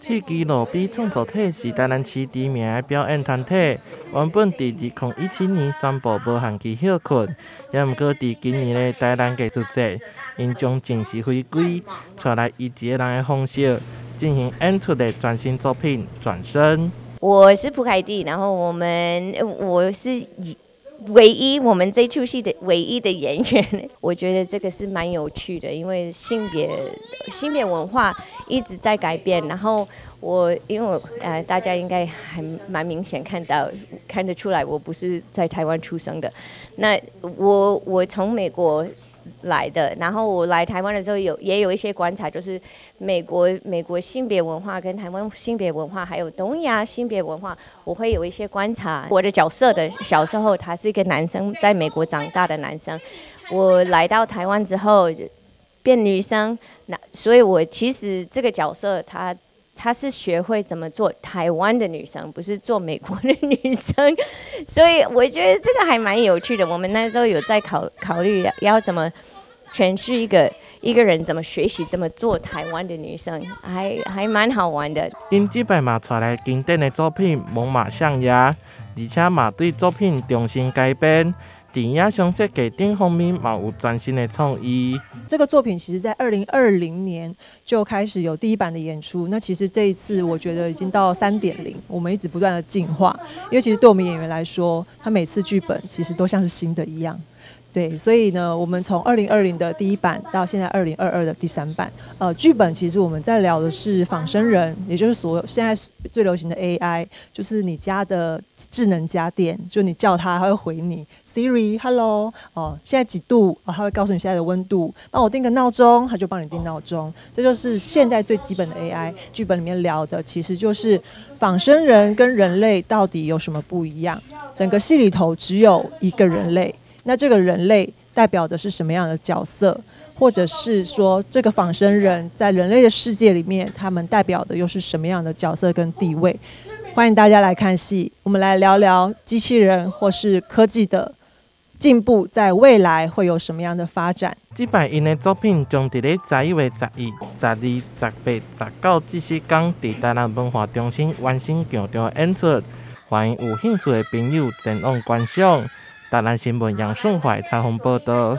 铁基路比创作体是台南市知名的表演团体，原本伫2017年宣布无限期休困，也毋过伫今年的台南艺术节，因将正式回归，带来以一个人的方式进行演出的全新作品《转身》。我是蒲凯蒂，然后我是我们这出戏的唯一的演员，我觉得这个是蛮有趣的，因为性别文化一直在改变。然后因为大家应该还蛮明显看得出来，我不是在台湾出生的。那我从美国来的，然后我来台湾的时候也有一些观察，就是美国性别文化跟台湾性别文化，还有东亚性别文化，我会有一些观察。我的角色的小时候，他是一个男生，在美国长大的男生，我来到台湾之后变女生，所以我其实这个角色他是学会怎么做台湾的女生，不是做美国的女生，所以我觉得这个还蛮有趣的。我们那时候有在考虑要怎么诠释一个人怎么学习怎么做台湾的女生，还蛮好玩的。因这摆嘛带来经典的作品《猛犸象牙》，而且嘛对作品重新改编。电影上设计顶方面嘛有全新的创意。这个作品其实在2020年就开始有第一版的演出，那其实这一次我觉得已经到3.0，我们一直不断的进化，因为其实对我们演员来说，他每次剧本其实都像是新的一样。对，所以呢，我们从2020的第一版到现在2022的第3版，剧本其实我们在聊的是仿生人，也就是现在最流行的 AI， 就是你家的智能家电，就你叫它，它会回你 Siri，Hello， 现在几度，它会告诉你现在的温度，帮我定个闹钟，它就帮你定闹钟，这就是现在最基本的 AI。剧本里面聊的其实就是仿生人跟人类到底有什么不一样，整个戏里头只有一个人类。那这个人类代表的是什么样的角色，或者是说这个仿生人在人类的世界里面，他们代表的又是什么样的角色跟地位？欢迎大家来看戏，我们来聊聊机器人或是科技的进步，在未来会有什么样的发展？这摆因的作品将伫咧11月11、12、18、19这4天伫台南文化中心完成强调演出，欢迎有兴趣的朋友前往观赏。台南新闻杨顺怀采访报道。